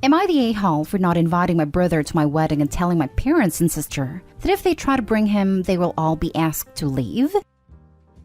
Am I the a-hole for not inviting my brother to my wedding and telling my parents and sister that if they try to bring him, they will all be asked to leave?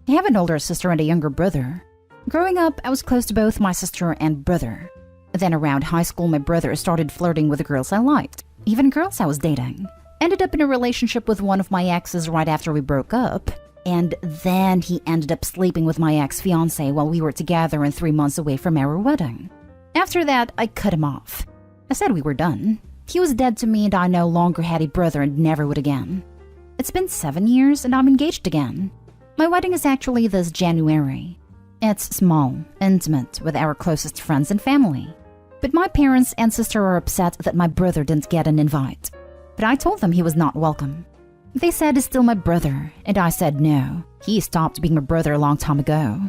I have an older sister and a younger brother. Growing up, I was close to both my sister and brother. Then around high school, my brother started flirting with the girls I liked, even girls I was dating. Ended up in a relationship with one of my exes right after we broke up. And then he ended up sleeping with my ex-fiancée while we were together and 3 months away from our wedding. After that, I cut him off. I said we were done. He was dead to me and I no longer had a brother and never would again. It's been 7 years and I'm engaged again. My wedding is actually this January. It's small, intimate, with our closest friends and family. But my parents and sister are upset that my brother didn't get an invite. But I told them he was not welcome. They said he's still my brother, and I said no. He stopped being my brother a long time ago.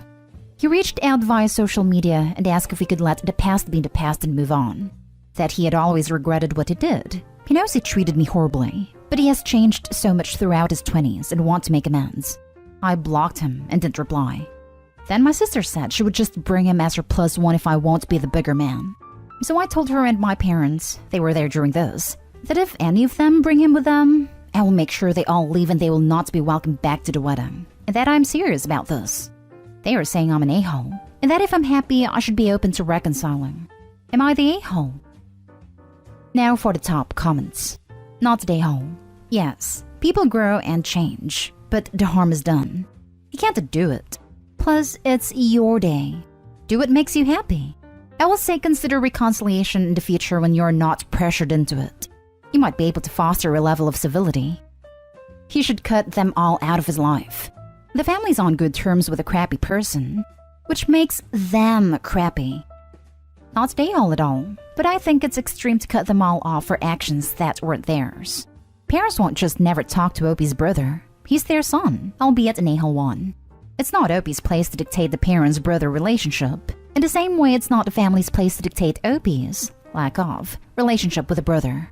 He reached out via social media and asked if we could let the past be the past and move on. That he had always regretted what he did. He knows he treated me horribly, but he has changed so much throughout his 20s and wants to make amends. I blocked him and didn't reply. Then my sister said she would just bring him as her +1 if I won't be the bigger man. So I told her and my parents, they were there during this, that if any of them bring him with them, I will make sure they all leave and they will not be welcomed back to the wedding, and that I'm serious about this. They are saying I'm an a-hole, and that if I'm happy, I should be open to reconciling. Am I the a-hole? Now for the top comments. Not the a-hole. Yes, people grow and change, but the harm is done. You can't do it. Plus, it's your day. Do what makes you happy. I will say consider reconciliation in the future when you're not pressured into it. You might be able to foster a level of civility. He should cut them all out of his life. The family's on good terms with a crappy person, which makes them crappy. Not the a-hole at all, but I think it's extreme to cut them all off for actions that weren't theirs. Parents won't just never talk to Opie's brother. He's their son, albeit an a-hole one. It's not Opie's place to dictate the parents-brother relationship. In the same way, it's not the family's place to dictate Opie's, lack of, relationship with a brother.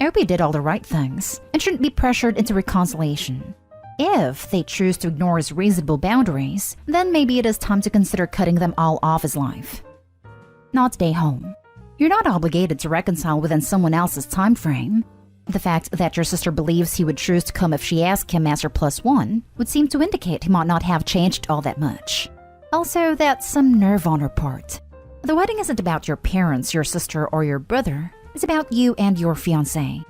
Opie did all the right things and shouldn't be pressured into reconciliation. If they choose to ignore his reasonable boundaries, then maybe it is time to consider cutting them all off his life. Not stay home. You're not obligated to reconcile within someone else's time frame. The fact that your sister believes he would choose to come if she asked him as her +1 would seem to indicate he might not have changed all that much. Also, that's some nerve on her part. The wedding isn't about your parents, your sister, or your brother. It's about you and your fiancé.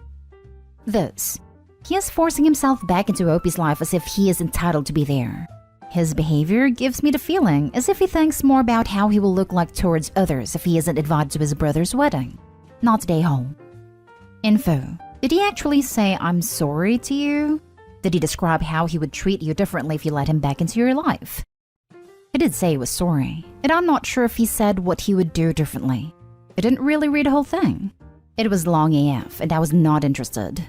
This. He is forcing himself back into Opie's life as if he is entitled to be there. His behavior gives me the feeling as if he thinks more about how he will look like towards others if he isn't invited to his brother's wedding. Not the a-hole. Info. Did he actually say, "I'm sorry" to you? Did he describe how he would treat you differently if you let him back into your life? He did say he was sorry, and I'm not sure if he said what he would do differently. I didn't really read the whole thing. It was long AF, and I was not interested.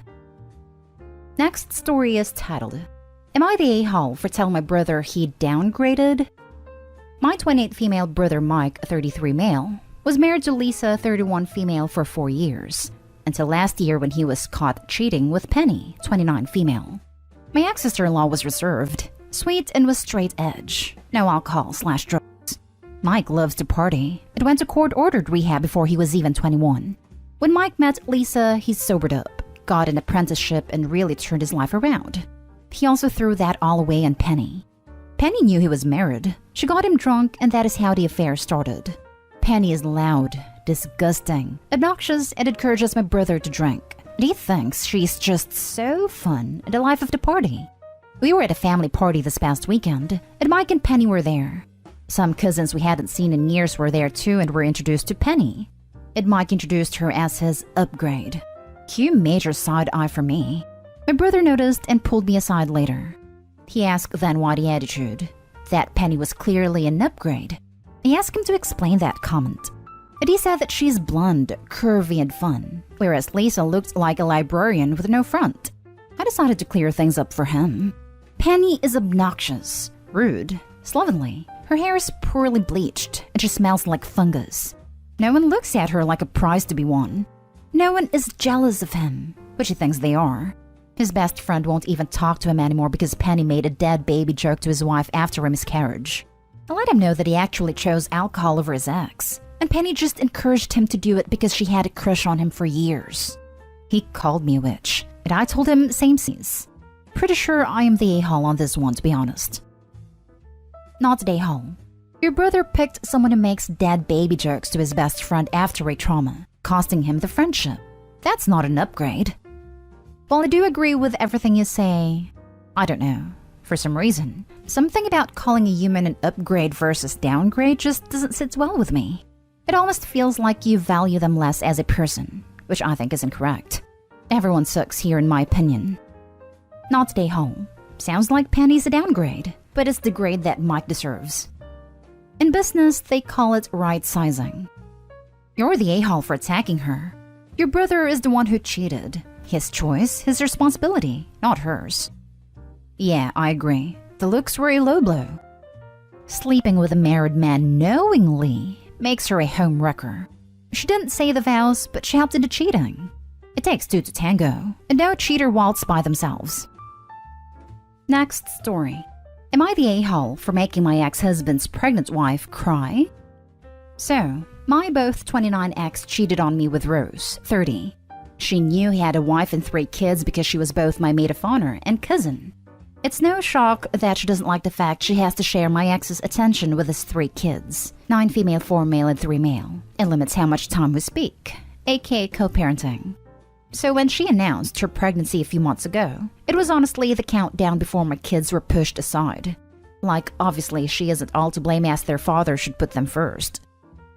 Next story is titled, Am I the a-hole for telling my brother he downgraded? My 28 female brother Mike, 33 male, was married to Lisa, 31 female for 4 years, until last year when he was caught cheating with Penny, 29 female. My ex-sister-in-law was reserved, sweet, and was straight edge, no alcohol/drugs. Mike loves to party and went to court-ordered rehab before he was even 21. When Mike met Lisa, he sobered up, got an apprenticeship, and really turned his life around. He also threw that all away on Penny. Penny knew he was married. She got him drunk, and that is how the affair started. Penny is loud, disgusting, obnoxious, and encourages my brother to drink. And he thinks she's just so fun and the life of the party. We were at a family party this past weekend, and Mike and Penny were there. Some cousins we hadn't seen in years were there too and were introduced to Penny. And Mike introduced her as his upgrade. Cue major side eye for me. My brother noticed and pulled me aside later. He asked then why the attitude. That Penny was clearly an upgrade. I asked him to explain that comment. And he said that she's blonde, curvy, and fun, whereas Lisa looked like a librarian with no front. I decided to clear things up for him. Penny is obnoxious, rude, slovenly. Her hair is poorly bleached, and she smells like fungus. No one looks at her like a prize to be won. No one is jealous of him, but she thinks they are. His best friend won't even talk to him anymore because Penny made a dead baby joke to his wife after a miscarriage. I let him know that he actually chose alcohol over his ex. and Penny just encouraged him to do it because she had a crush on him for years. He called me a witch, and I told him same scenes. Pretty sure I am the a-hole on this one, to be honest. Not the a-hole. Your brother picked someone who makes dead baby jokes to his best friend after a trauma, costing him the friendship. That's not an upgrade. While I do agree with everything you say, I don't know. For some reason, something about calling a human an upgrade versus downgrade just doesn't sit well with me. It almost feels like you value them less as a person, which I think is incorrect. Everyone sucks here in my opinion. Not the a-hole. Sounds like Penny's a downgrade, but it's the grade that Mike deserves. In business, they call it right-sizing. You're the a-hole for attacking her. Your brother is the one who cheated. His choice, his responsibility, not hers. Yeah, I agree. The looks were a low blow. Sleeping with a married man knowingly makes her a home wrecker. She didn't say the vows, but she helped into cheating. It takes two to tango, and no cheater waltz by themselves. Next story. Am I the a-hole for making my ex-husband's pregnant wife cry? So, my both 29 ex cheated on me with Rose, 30. She knew he had a wife and 3 kids because she was both my maid of honor and cousin. It's no shock that she doesn't like the fact she has to share my ex's attention with his 3 kids, 9 female, 4 male, and 3 male, and limits how much time we speak, aka co-parenting. So when she announced her pregnancy a few months ago, it was honestly the countdown before my kids were pushed aside. Like, obviously she isn't all to blame as their father should put them first.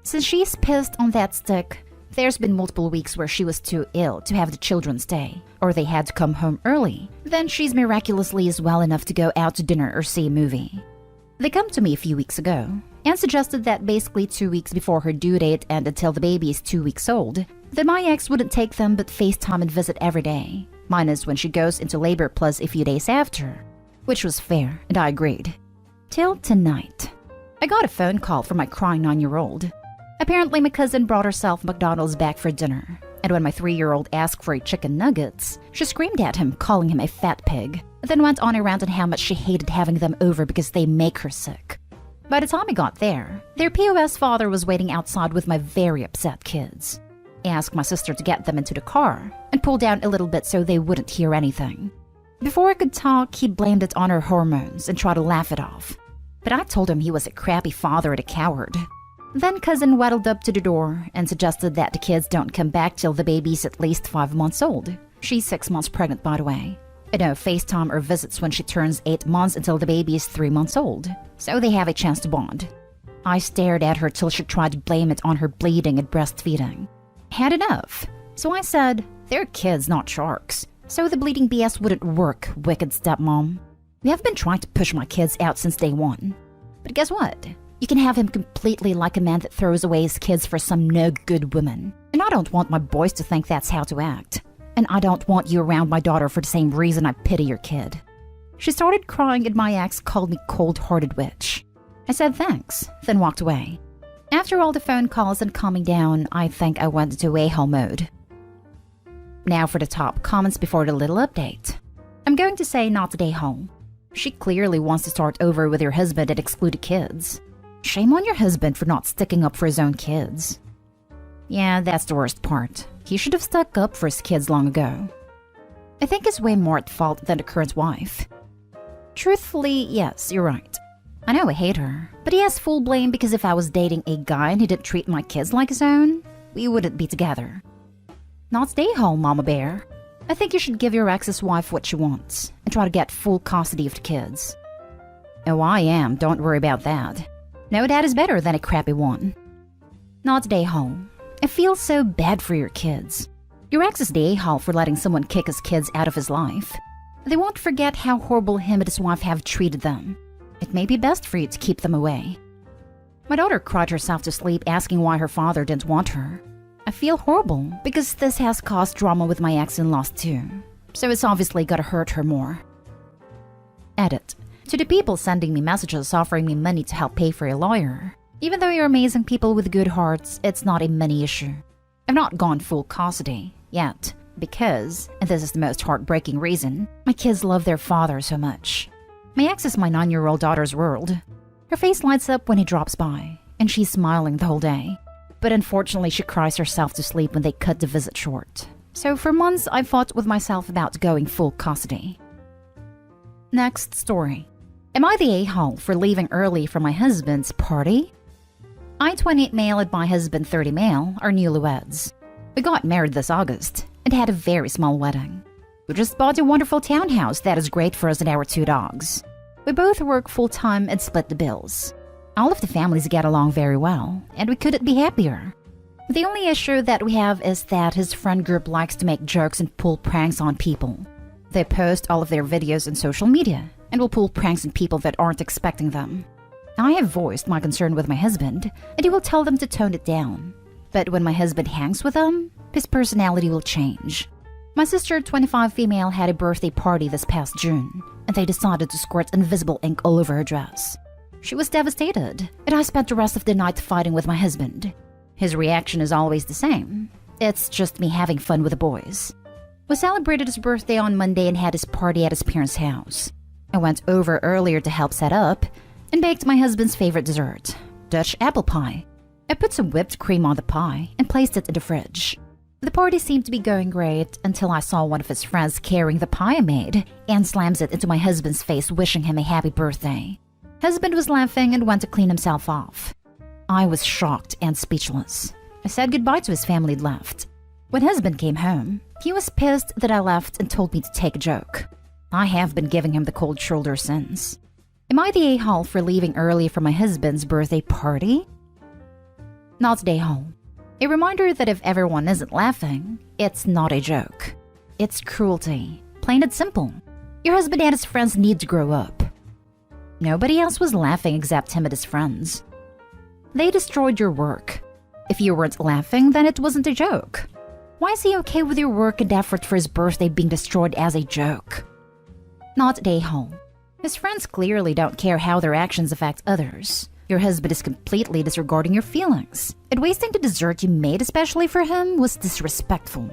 Since she's pissed on that stick, there's been multiple weeks where she was too ill to have the children stay, or they had to come home early. Then she's miraculously is well enough to go out to dinner or see a movie. They come to me a few weeks ago and suggested that basically 2 weeks before her due date and until the baby is 2 weeks old, that my ex wouldn't take them but FaceTime and visit every day, minus when she goes into labor plus a few days after, which was fair, and I agreed. Till tonight. I got a phone call from my crying 9-year-old. Apparently my cousin brought herself McDonald's back for dinner, and when my 3-year-old asked for a chicken nuggets, she screamed at him, calling him a fat pig, then went on a rant on how much she hated having them over because they make her sick. By the time I got there, their POS father was waiting outside with my very upset kids. I asked my sister to get them into the car and pull down a little bit so they wouldn't hear anything. Before I could talk, he blamed it on her hormones and tried to laugh it off. But I told him he was a crappy father and a coward. Then cousin waddled up to the door and suggested that the kids don't come back till the baby's at least 5 months old. She's 6 months pregnant, by the way. And no FaceTime or visits when she turns 8 months until the baby is 3 months old, so they have a chance to bond. I stared at her till she tried to blame it on her bleeding and breastfeeding. Had enough. So I said, they're kids, not sharks. So the bleeding BS wouldn't work, wicked stepmom. We have been trying to push my kids out since day one. But guess what? You can have him completely like a man that throws away his kids for some no-good woman. And I don't want my boys to think that's how to act. And I don't want you around my daughter for the same reason I pity your kid. She started crying and my ex called me cold-hearted witch. I said thanks, then walked away. After all the phone calls and calming down, I think I went into a-hole mode. Now for the top comments before the little update. I'm going to say not the a-hole. She clearly wants to start over with your husband and exclude the kids. Shame on your husband for not sticking up for his own kids. Yeah, that's the worst part. He should have stuck up for his kids long ago. I think it's way more at fault than the current wife. Truthfully, yes, you're right. I know I hate her, but he has full blame because if I was dating a guy and he didn't treat my kids like his own, we wouldn't be together. Not stay home, Mama Bear. I think you should give your ex's wife what she wants and try to get full custody of the kids. Oh, I am. Don't worry about that. No dad is better than a crappy one. Not the a-hole. I feel so bad for your kids. Your ex is the a-hole for letting someone kick his kids out of his life. They won't forget how horrible him and his wife have treated them. It may be best for you to keep them away. My daughter cried herself to sleep asking why her father didn't want her. I feel horrible because this has caused drama with my ex-in-laws too. So it's obviously gotta hurt her more. Edit. To the people sending me messages offering me money to help pay for a lawyer. Even though you're amazing people with good hearts, it's not a money issue. I've not gone full custody yet because, and this is the most heartbreaking reason, my kids love their father so much. My ex is my 9-year-old daughter's world. Her face lights up when he drops by, and she's smiling the whole day. but unfortunately she cries herself to sleep when they cut the visit short. So for months, I fought with myself about going full custody. Next story. Am I the a-hole for leaving early for my husband's party? I, 28 male, and my husband, 30 male, are newlyweds. We got married this August and had a very small wedding. We just bought a wonderful townhouse that is great for us and our 2 dogs. We both work full-time and split the bills. All of the families get along very well, and we couldn't be happier. The only issue that we have is that his friend group likes to make jokes and pull pranks on people. They post all of their videos on social media and will pull pranks on people that aren't expecting them. I have voiced my concern with my husband, and he will tell them to tone it down. But when my husband hangs with them, his personality will change. My sister, 25 female, had a birthday party this past June, and they decided to squirt invisible ink all over her dress. She was devastated, and I spent the rest of the night fighting with my husband. His reaction is always the same. It's just me having fun with the boys. We celebrated his birthday on Monday and had his party at his parents' house. I went over earlier to help set up and baked my husband's favorite dessert, Dutch apple pie. I put some whipped cream on the pie and placed it in the fridge. The party seemed to be going great until I saw one of his friends carrying the pie I made and slams it into my husband's face, wishing him a happy birthday. Husband was laughing and went to clean himself off. I was shocked and speechless. I said goodbye to his family and left. When husband came home, he was pissed that I left and told me to take a joke. I have been giving him the cold shoulder since. Am I the a-hole for leaving early for my husband's birthday party? Not the a-hole. A reminder that if everyone isn't laughing, it's not a joke. It's cruelty. Plain and simple. Your husband and his friends need to grow up. Nobody else was laughing except him and his friends. They destroyed your work. If you weren't laughing, then it wasn't a joke. Why is he okay with your work and effort for his birthday being destroyed as a joke? Not the a-hole. His friends clearly don't care how their actions affect others. Your husband is completely disregarding your feelings, and wasting the dessert you made especially for him was disrespectful.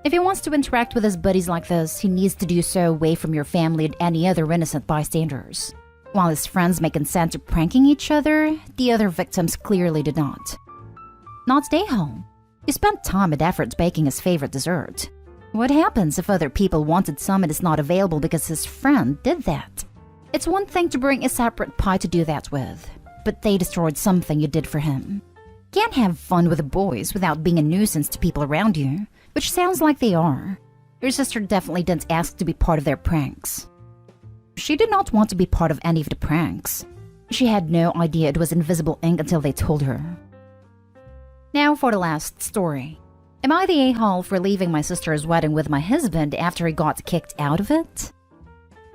If he wants to interact with his buddies like this, he needs to do so away from your family and any other innocent bystanders. While his friends may consent to pranking each other, the other victims clearly did not. Not the a-hole. You spent time and effort baking his favorite dessert. What happens if other people wanted some and it's not available because his friend did that? It's one thing to bring a separate pie to do that with, but they destroyed something you did for him. Can't have fun with the boys without being a nuisance to people around you, which sounds like they are. Your sister definitely didn't ask to be part of their pranks. She did not want to be part of any of the pranks. She had no idea it was invisible ink until they told her. Now for the last story. Am I the a-hole for leaving my sister's wedding with my husband after he got kicked out of it?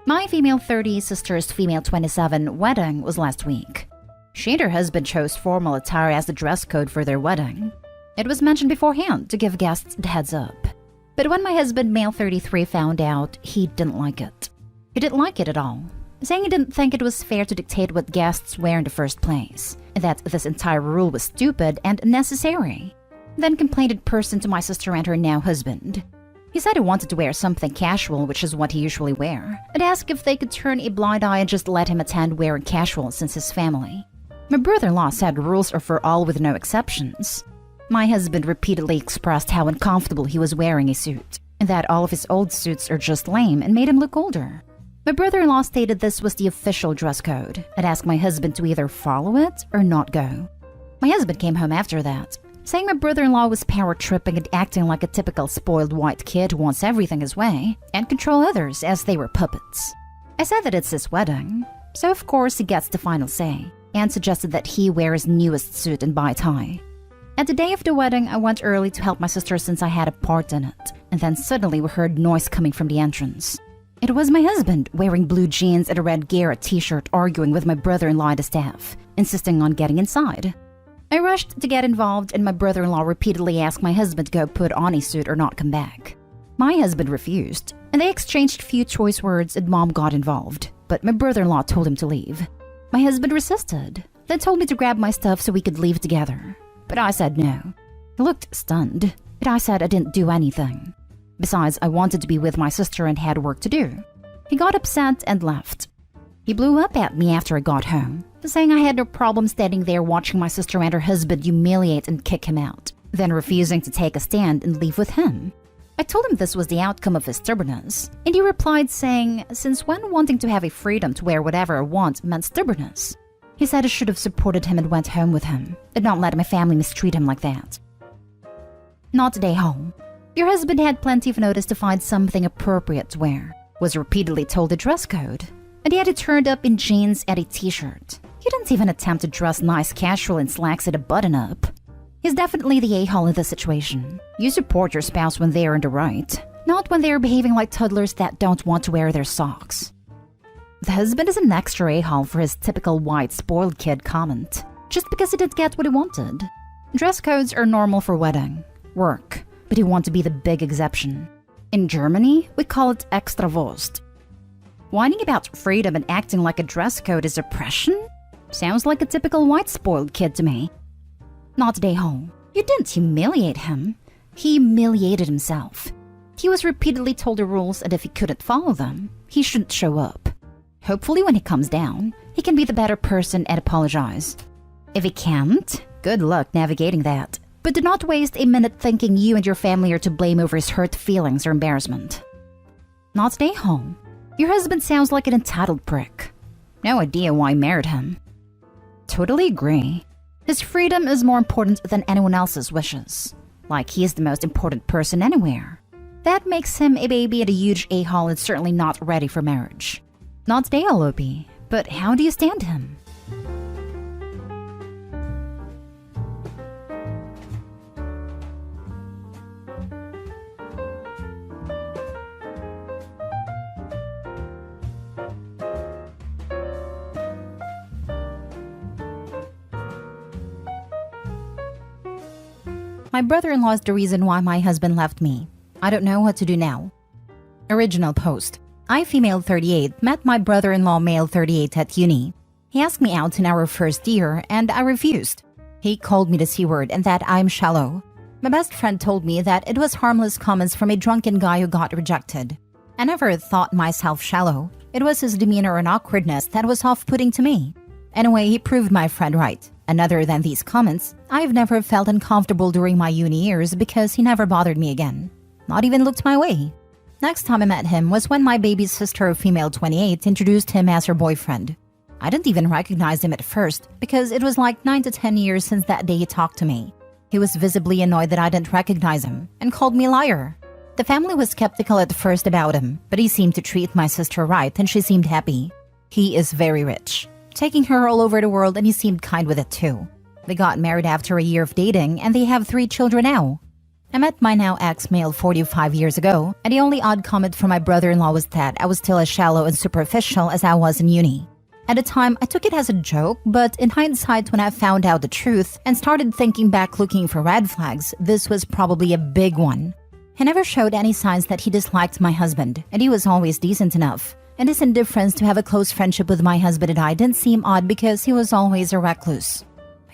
My female 30, sister's female 27 wedding was last week. She and her husband chose formal attire as the dress code for their wedding. It was mentioned beforehand to give guests the heads up. But when my husband, male 33, found out, he didn't like it. He didn't like it at all, saying he didn't think it was fair to dictate what guests wear in the first place, and that this entire rule was stupid and unnecessary. Then complained in person to my sister and her now husband. He said he wanted to wear something casual, which is what he usually wear, and asked if they could turn a blind eye and just let him attend wearing casual since his family. My brother-in-law said rules are for all with no exceptions. My husband repeatedly expressed how uncomfortable he was wearing a suit, and that all of his old suits are just lame and made him look older. My brother-in-law stated this was the official dress code and asked my husband to either follow it or not go. My husband came home after that, saying my brother-in-law was power-tripping and acting like a typical spoiled white kid who wants everything his way and control others as they were puppets. I said that it's his wedding, so of course he gets the final say, and suggested that he wear his newest suit and buy a tie. At the day of the wedding, I went early to help my sister since I had a part in it, and then suddenly we heard noise coming from the entrance. It was my husband, wearing blue jeans and a red Garrett t-shirt, arguing with my brother-in-law and the staff, insisting on getting inside. I rushed to get involved, and my brother-in-law repeatedly asked my husband to go put on a suit or not come back. My husband refused, and they exchanged few choice words and Mom got involved, but my brother-in-law told him to leave. My husband resisted, then told me to grab my stuff so we could leave together. But I said no. He looked stunned, but I said I didn't do anything. Besides, I wanted to be with my sister and had work to do. He got upset and left. He blew up at me after I got home, saying I had no problem standing there watching my sister and her husband humiliate and kick him out, then refusing to take a stand and leave with him. I told him this was the outcome of his stubbornness, and he replied saying, since when wanting to have a freedom to wear whatever I want meant stubbornness. He said I should have supported him and went home with him, and not let my family mistreat him like that. Not day home. Your husband had plenty of notice to find something appropriate to wear, was repeatedly told the dress code, and he had it turned up in jeans and a t-shirt. He didn't even attempt to dress nice casual in slacks and a button-up. He's definitely the a-hole in this situation. You support your spouse when they are in the right, not when they are behaving like toddlers that don't want to wear their socks. The husband is an extra a-hole for his typical white spoiled kid comment, just because he didn't get what he wanted. Dress codes are normal for wedding, work, but he wants to be the big exception. In Germany, we call it Extrawurst. Whining about freedom and acting like a dress code is oppression? Sounds like a typical white spoiled kid to me. Not day home. You didn't humiliate him. He humiliated himself. He was repeatedly told the rules, and if he couldn't follow them, he shouldn't show up. Hopefully when he comes down, he can be the better person and apologize. If he can't, good luck navigating that. But do not waste a minute thinking you and your family are to blame over his hurt feelings or embarrassment. Not stay home. Your husband sounds like an entitled prick. No idea why I married him. Totally agree. His freedom is more important than anyone else's wishes. Like he is the most important person anywhere. That makes him a baby and a huge a-hole and certainly not ready for marriage. Not stay all OP, but how do you stand him? My brother-in-law is the reason why my husband left me. I don't know what to do now. Original post. I, female 38, met my brother-in-law, male 38, at uni. He asked me out in our first year, and I refused. He called me the C-word and that I'm shallow. My best friend told me that it was harmless comments from a drunken guy who got rejected. I never thought myself shallow. It was his demeanor and awkwardness that was off-putting to me. Anyway, he proved my friend right. And other than these comments, I've never felt uncomfortable during my uni years because he never bothered me again. Not even looked my way. Next time I met him was when my baby's sister, female 28, introduced him as her boyfriend. I didn't even recognize him at first because it was like 9 to 10 years since that day he talked to me. He was visibly annoyed that I didn't recognize him and called me a liar. The family was skeptical at first about him, but he seemed to treat my sister right and she seemed happy. He is very rich, taking her all over the world, and he seemed kind with it too. They got married after a year of dating and they have 3 children now. I met my now ex-male 45 years ago, and the only odd comment from my brother-in-law was that I was still as shallow and superficial as I was in uni. At the time, I took it as a joke, but in hindsight, when I found out the truth and started thinking back looking for red flags, this was probably a big one. He never showed any signs that he disliked my husband, and he was always decent enough. And his indifference to have a close friendship with my husband and I didn't seem odd because he was always a recluse.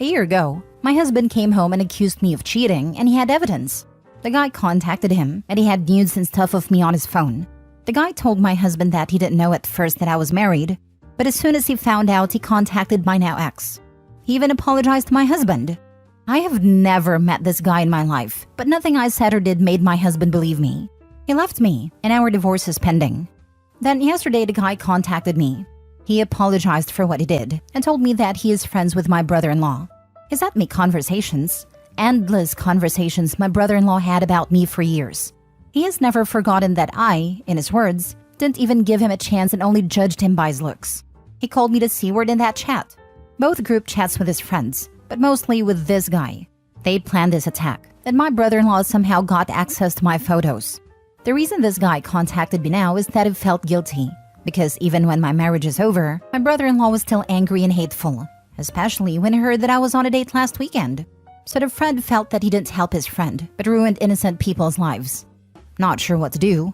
A year ago, my husband came home and accused me of cheating, and he had evidence. The guy contacted him, and he had nudes and stuff of me on his phone. The guy told my husband that he didn't know at first that I was married, but as soon as he found out, he contacted my now ex. He even apologized to my husband. I have never met this guy in my life, but nothing I said or did made my husband believe me. He left me, and our divorce is pending. Then yesterday, the guy contacted me. He apologized for what he did and told me that he is friends with my brother-in-law. He sent me conversations, endless conversations my brother-in-law had about me for years. He has never forgotten that I, in his words, didn't even give him a chance and only judged him by his looks. He called me the C-word in that chat. Both group chats with his friends, but mostly with this guy. They planned this attack, and my brother-in-law somehow got access to my photos. The reason this guy contacted me now is that he felt guilty, because even when my marriage is over, my brother-in-law was still angry and hateful, especially when he heard that I was on a date last weekend. So the friend felt that he didn't help his friend, but ruined innocent people's lives. Not sure what to do.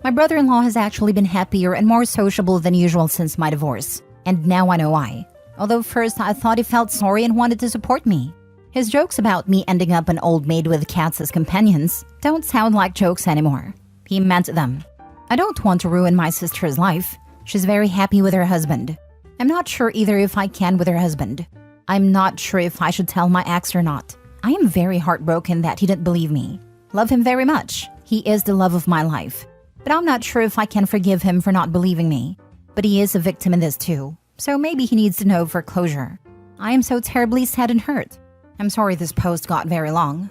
My brother-in-law has actually been happier and more sociable than usual since my divorce, and now I know why. Although first I thought he felt sorry and wanted to support me. His jokes about me ending up an old maid with cats as companions don't sound like jokes anymore. He meant them. I don't want to ruin my sister's life. She's very happy with her husband. I'm not sure either if I can with her husband. I'm not sure if I should tell my ex or not. I am very heartbroken that he didn't believe me. Love him very much. He is the love of my life. But I'm not sure if I can forgive him for not believing me. But he is a victim in this too. So maybe he needs to know for closure. I am so terribly sad and hurt. I'm sorry this post got very long.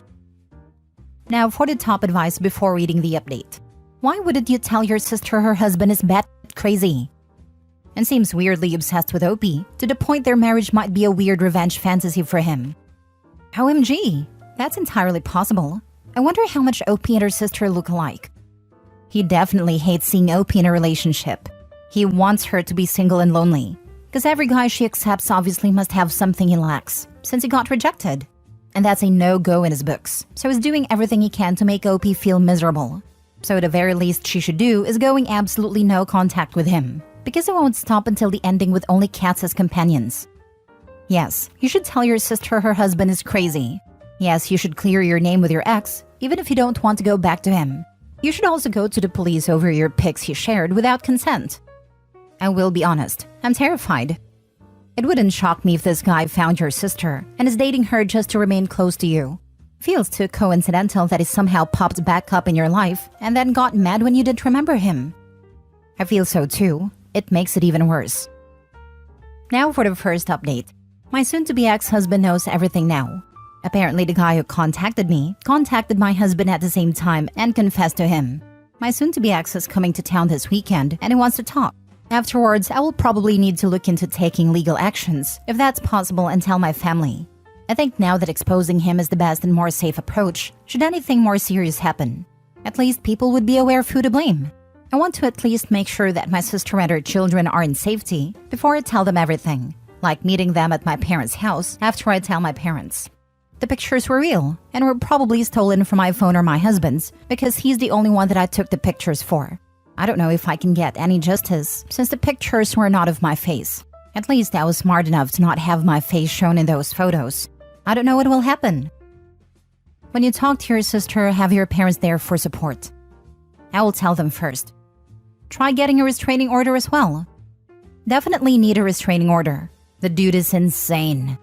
Now for the top advice before reading the update. Why wouldn't you tell your sister her husband is bat crazy? And seems weirdly obsessed with Opie, to the point their marriage might be a weird revenge fantasy for him. OMG, that's entirely possible. I wonder how much Opie and her sister look alike. He definitely hates seeing Opie in a relationship. He wants her to be single and lonely, because every guy she accepts obviously must have something he lacks, since he got rejected. And that's a no-go in his books, so he's doing everything he can to make Opie feel miserable. So at the very least she should do is going absolutely no contact with him, because it won't stop until the ending with only cats as companions. Yes, you should tell your sister her husband is crazy. Yes, you should clear your name with your ex, even if you don't want to go back to him. You should also go to the police over your pics he shared without consent. I will be honest, I'm terrified. It wouldn't shock me if this guy found your sister and is dating her just to remain close to you. Feels too coincidental that he somehow popped back up in your life and then got mad when you didn't remember him. I feel so too. It makes it even worse. Now for the first update. My soon-to-be ex-husband knows everything now. Apparently the guy who contacted me contacted my husband at the same time and confessed to him. My soon-to-be ex is coming to town this weekend and he wants to talk. Afterwards, I will probably need to look into taking legal actions, if that's possible, and tell my family. I think now that exposing him is the best and more safe approach, should anything more serious happen. At least people would be aware of who to blame. I want to at least make sure that my sister and her children are in safety before I tell them everything, like meeting them at my parents' house after I tell my parents. The pictures were real and were probably stolen from my phone or my husband's because he's the only one that I took the pictures for. I don't know if I can get any justice since the pictures were not of my face. At least I was smart enough to not have my face shown in those photos. I don't know what will happen. When you talk to your sister, have your parents there for support. I will tell them first. Try getting a restraining order as well. Definitely need a restraining order. The dude is insane.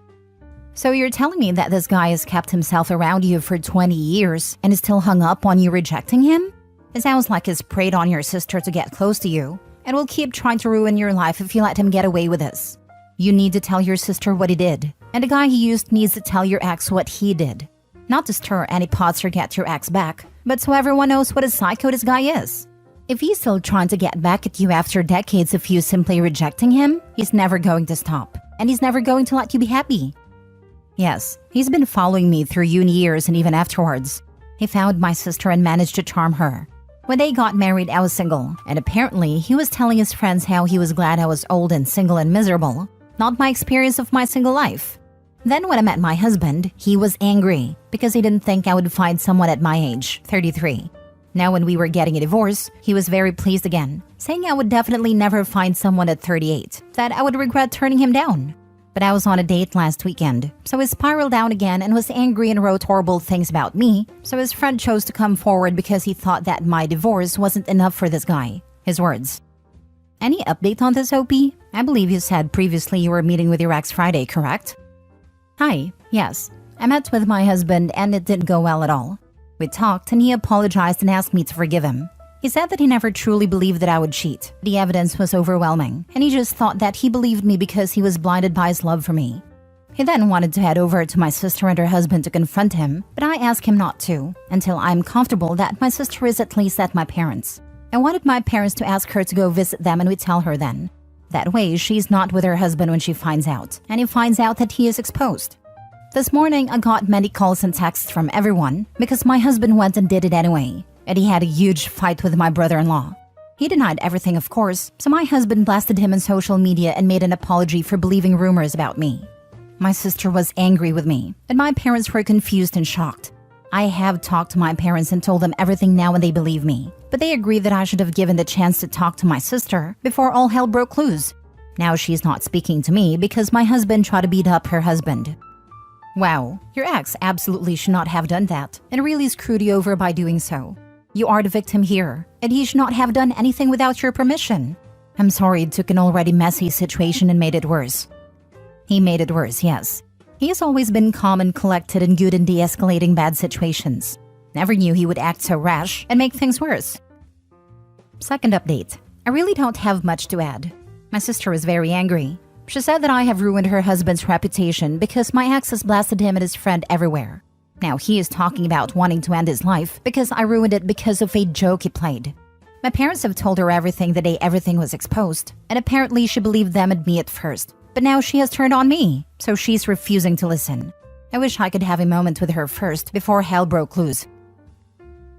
So you're telling me that this guy has kept himself around you for 20 years and is still hung up on you rejecting him? It sounds like he's preyed on your sister to get close to you and will keep trying to ruin your life if you let him get away with this. You need to tell your sister what he did, and the guy he used needs to tell your ex what he did. Not to stir any pots or get your ex back, but so everyone knows what a psycho this guy is. If he's still trying to get back at you after decades of you simply rejecting him, he's never going to stop, and he's never going to let you be happy. Yes, he's been following me through uni years and even afterwards. He found my sister and managed to charm her. When they got married, I was single, and apparently he was telling his friends how he was glad I was old and single and miserable, not my experience of my single life. Then when I met my husband, he was angry because he didn't think I would find someone at my age, 33. Now when we were getting a divorce, he was very pleased again, saying I would definitely never find someone at 38, that I would regret turning him down. But I was on a date last weekend, so he spiraled down again and was angry and wrote horrible things about me, so his friend chose to come forward because he thought that my divorce wasn't enough for this guy. His words. Any update on this, OP? I believe you said previously you were meeting with your ex Friday, correct? Hi, yes. I met with my husband and it didn't go well at all. We talked and he apologized and asked me to forgive him. He said that he never truly believed that I would cheat. The evidence was overwhelming, and he just thought that he believed me because he was blinded by his love for me. He then wanted to head over to my sister and her husband to confront him, but I asked him not to, until I'm comfortable that my sister is at least at my parents'. I wanted my parents to ask her to go visit them and we tell her then. That way, she's not with her husband when she finds out, and he finds out that he is exposed. This morning, I got many calls and texts from everyone because my husband went and did it anyway. And he had a huge fight with my brother-in-law. He denied everything, of course, so my husband blasted him on social media and made an apology for believing rumors about me. My sister was angry with me, and my parents were confused and shocked. I have talked to my parents and told them everything now and they believe me, but they agree that I should have given the chance to talk to my sister before all hell broke loose. Now she's not speaking to me because my husband tried to beat up her husband. Wow, your ex absolutely should not have done that and really screwed you over by doing so. You are the victim here, and he should not have done anything without your permission. I'm sorry it took an already messy situation and made it worse. He made it worse, yes. He has always been calm and collected and good in de-escalating bad situations. Never knew he would act so rash and make things worse. Second update. I really don't have much to add. My sister was very angry. She said that I have ruined her husband's reputation because my ex has blasted him and his friend everywhere. Now he is talking about wanting to end his life because I ruined it because of a joke he played. My parents have told her everything the day everything was exposed, and apparently she believed them and me at first. But now she has turned on me, so she's refusing to listen. I wish I could have a moment with her first before hell broke loose.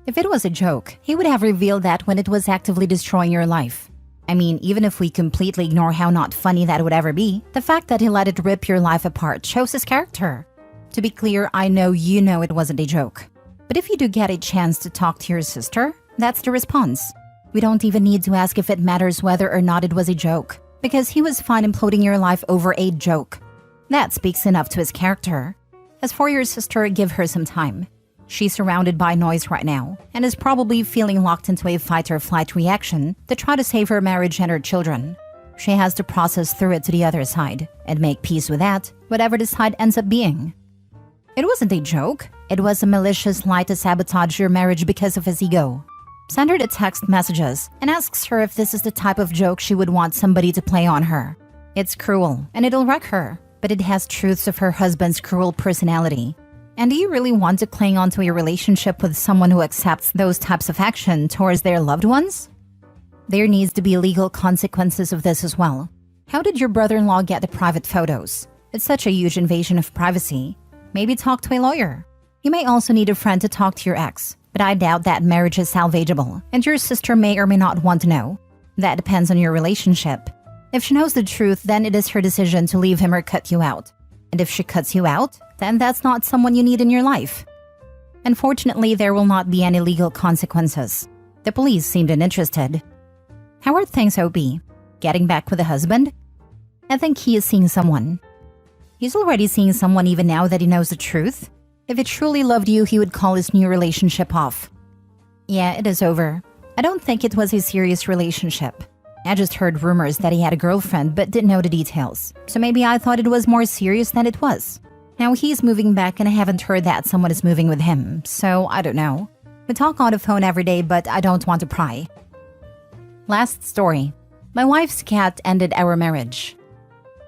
If it was a joke, he would have revealed that when it was actively destroying your life. I mean, even if we completely ignore how not funny that would ever be, the fact that he let it rip your life apart shows his character. To be clear, I know you know it wasn't a joke. But if you do get a chance to talk to your sister, that's the response. We don't even need to ask if it matters whether or not it was a joke, because he was fine imploding your life over a joke. That speaks enough to his character. As for your sister, give her some time. She's surrounded by noise right now, and is probably feeling locked into a fight-or-flight reaction to try to save her marriage and her children. She has to process through it to the other side, and make peace with that, whatever the side ends up being. It wasn't a joke. It was a malicious lie to sabotage your marriage because of his ego. Send her the text messages and asks her if this is the type of joke she would want somebody to play on her. It's cruel, and it'll wreck her, but it has truths of her husband's cruel personality. And do you really want to cling onto a relationship with someone who accepts those types of action towards their loved ones? There needs to be legal consequences of this as well. How did your brother-in-law get the private photos? It's such a huge invasion of privacy. Maybe talk to a lawyer. You may also need a friend to talk to your ex, but I doubt that marriage is salvageable, and your sister may or may not want to know. That depends on your relationship. If she knows the truth, then it is her decision to leave him or cut you out. And if she cuts you out, then that's not someone you need in your life. Unfortunately, there will not be any legal consequences. The police seemed uninterested. How are things, OP? Getting back with the husband? I think he is seeing someone. He's already seeing someone even now that he knows the truth. If he truly loved you, he would call his new relationship off. Yeah, it is over. I don't think it was a serious relationship. I just heard rumors that he had a girlfriend but didn't know the details. So maybe I thought it was more serious than it was. Now he's moving back and I haven't heard that someone is moving with him, so I don't know. We talk on the phone every day, but I don't want to pry. Last story. My wife's cat ended our marriage.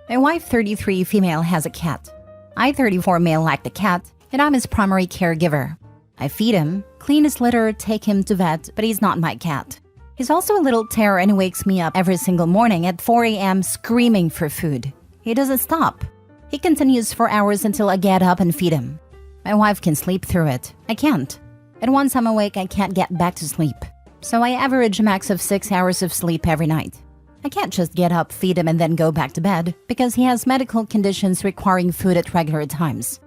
My wife, 33, female, has a cat. I, 34, male, like the cat, and I'm his primary caregiver. I feed him, clean his litter, take him to vet, but he's not my cat. He's also a little terror and wakes me up every single morning at 4 a.m. screaming for food. He doesn't stop. He continues for hours until I get up and feed him. My wife can sleep through it. I can't. And once I'm awake, I can't get back to sleep. So I average a max of 6 hours of sleep every night. I can't just get up, feed him, and then go back to bed because he has medical conditions requiring food at regular times.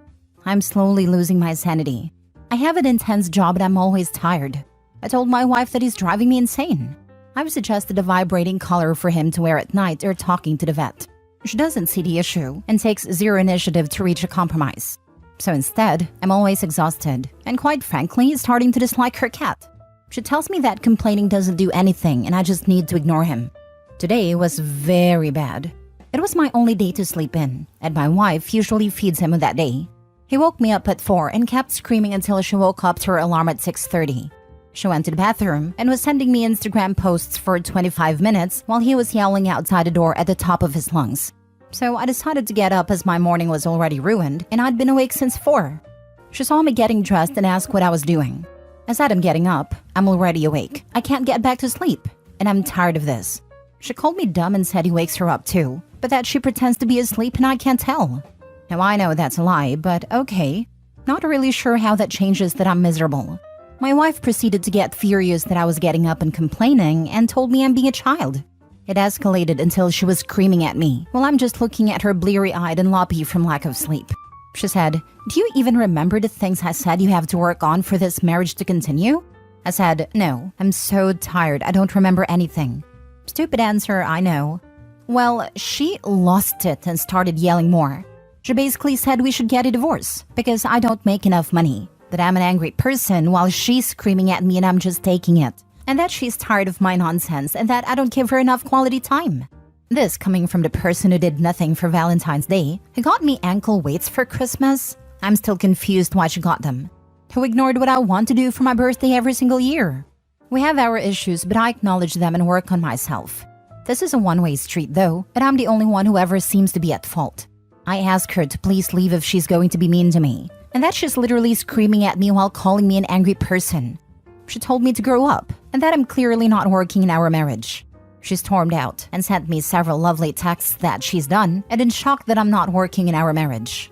I'm slowly losing my sanity. I have an intense job and I'm always tired. I told my wife that he's driving me insane. I've suggested a vibrating collar for him to wear at night or talking to the vet. She doesn't see the issue and takes zero initiative to reach a compromise. So instead, I'm always exhausted and quite frankly, starting to dislike her cat. She tells me that complaining doesn't do anything and I just need to ignore him. Today was very bad. It was my only day to sleep in, and my wife usually feeds him on that day. He woke me up at 4 and kept screaming until she woke up to her alarm at 6:30. She went to the bathroom and was sending me Instagram posts for 25 minutes while he was yelling outside the door at the top of his lungs. So I decided to get up as my morning was already ruined and I'd been awake since 4. She saw me getting dressed and asked what I was doing. I said I'm getting up. I'm already awake. I can't get back to sleep. And I'm tired of this. She called me dumb and said he wakes her up too, but that she pretends to be asleep and I can't tell. Now I know that's a lie, but okay. Not really sure how that changes that I'm miserable. My wife proceeded to get furious that I was getting up and complaining and told me I'm being a child. It escalated until she was screaming at me while I'm just looking at her bleary-eyed and loppy from lack of sleep. She said, "Do you even remember the things I said you have to work on for this marriage to continue?" I said, "No, I'm so tired, I don't remember anything." Stupid answer, I know. Well, she lost it and started yelling more. She basically said we should get a divorce because I don't make enough money, that I'm an angry person while she's screaming at me and I'm just taking it. and that she's tired of my nonsense and that I don't give her enough quality time. This coming from the person who did nothing for Valentine's Day, who got me ankle weights for Christmas. I'm still confused why she got them. Who ignored what I want to do for my birthday every single year. We have our issues, but I acknowledge them and work on myself. This is a one-way street though, and I'm the only one who ever seems to be at fault. I ask her to please leave if she's going to be mean to me, and that she's literally screaming at me while calling me an angry person. She told me to grow up, and that I'm clearly not working in our marriage. She stormed out and sent me several lovely texts that she's done, and in shock that I'm not working in our marriage.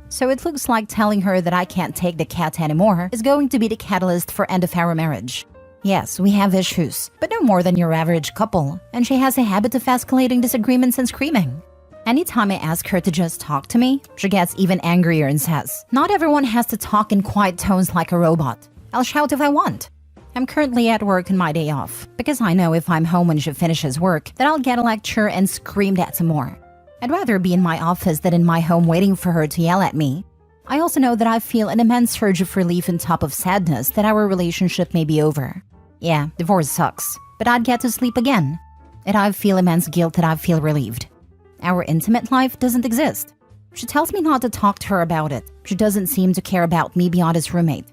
So it looks like telling her that I can't take the cat anymore is going to be the catalyst for end of our marriage. Yes, we have issues, but no more than your average couple, and she has a habit of escalating disagreements and screaming. Anytime I ask her to just talk to me, she gets even angrier and says, "Not everyone has to talk in quiet tones like a robot. I'll shout if I want." I'm currently at work on my day off, because I know if I'm home when she finishes work, that I'll get a lecture and screamed at some more. I'd rather be in my office than in my home waiting for her to yell at me. I also know that I feel an immense surge of relief on top of sadness that our relationship may be over. Yeah, divorce sucks, but I'd get to sleep again. And I feel immense guilt that I feel relieved. Our intimate life doesn't exist. She tells me not to talk to her about it. She doesn't seem to care about me beyond as roommate.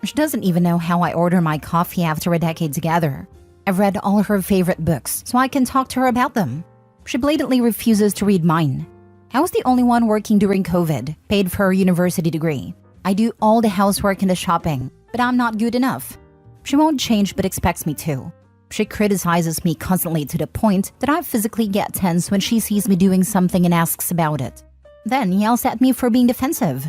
She doesn't even know how I order my coffee after a decade together. I've read all her favorite books, so I can talk to her about them. She blatantly refuses to read mine. I was the only one working during COVID, paid for her university degree. I do all the housework and the shopping, but I'm not good enough. She won't change but expects me to. She criticizes me constantly to the point that I physically get tense when she sees me doing something and asks about it. Then yells at me for being defensive.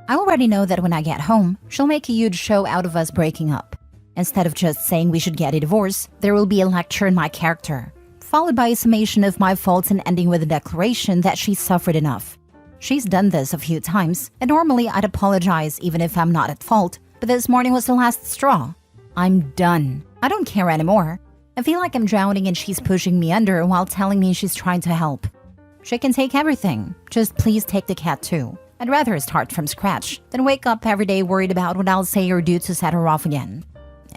I already know that when I get home, she'll make a huge show out of us breaking up. Instead of just saying we should get a divorce, there will be a lecture in my character, followed by a summation of my faults and ending with a declaration that she's suffered enough. She's done this a few times, and normally I'd apologize even if I'm not at fault, but this morning was the last straw. I'm done. I don't care anymore. I feel like I'm drowning and she's pushing me under while telling me she's trying to help. She can take everything. Just please take the cat too. I'd rather start from scratch than wake up every day worried about what I'll say or do to set her off again.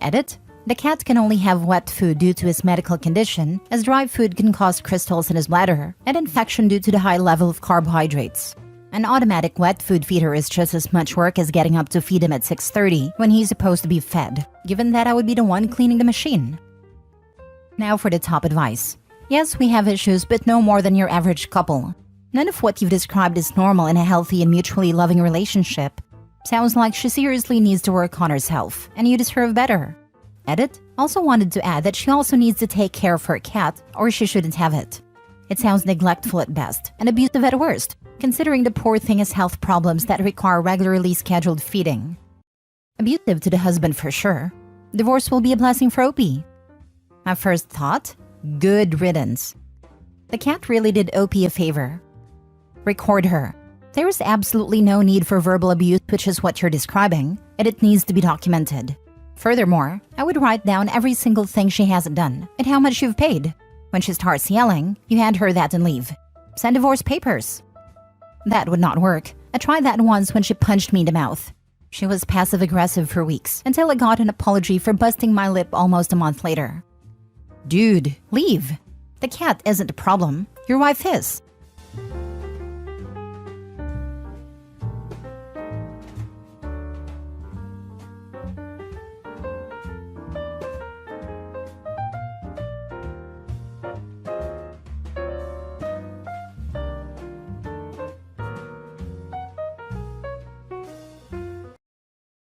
Edit: the cat can only have wet food due to his medical condition, as dry food can cause crystals in his bladder and infection due to the high level of carbohydrates. An automatic wet food feeder is just as much work as getting up to feed him at 6:30 when he's supposed to be fed, given that I would be the one cleaning the machine. Now for the top advice. Yes, we have issues, but no more than your average couple. None of what you've described is normal in a healthy and mutually loving relationship. Sounds like she seriously needs to work on herself, and you deserve better. Edit: also wanted to add that she also needs to take care of her cat, or she shouldn't have it. It sounds neglectful at best, and abusive at worst, considering the poor thing has health problems that require regularly scheduled feeding. Abusive to the husband for sure. Divorce will be a blessing for Opie. My first thought? Good riddance. The cat really did Opie a favor. Record her. There is absolutely no need for verbal abuse, which is what you're describing, and it needs to be documented. Furthermore, I would write down every single thing she hasn't done and how much you've paid. When she starts yelling, you hand her that and leave. Send divorce papers. That would not work. I tried that once when she punched me in the mouth. She was passive-aggressive for weeks until I got an apology for busting my lip almost a month later. Dude, leave. The cat isn't the problem. Your wife is.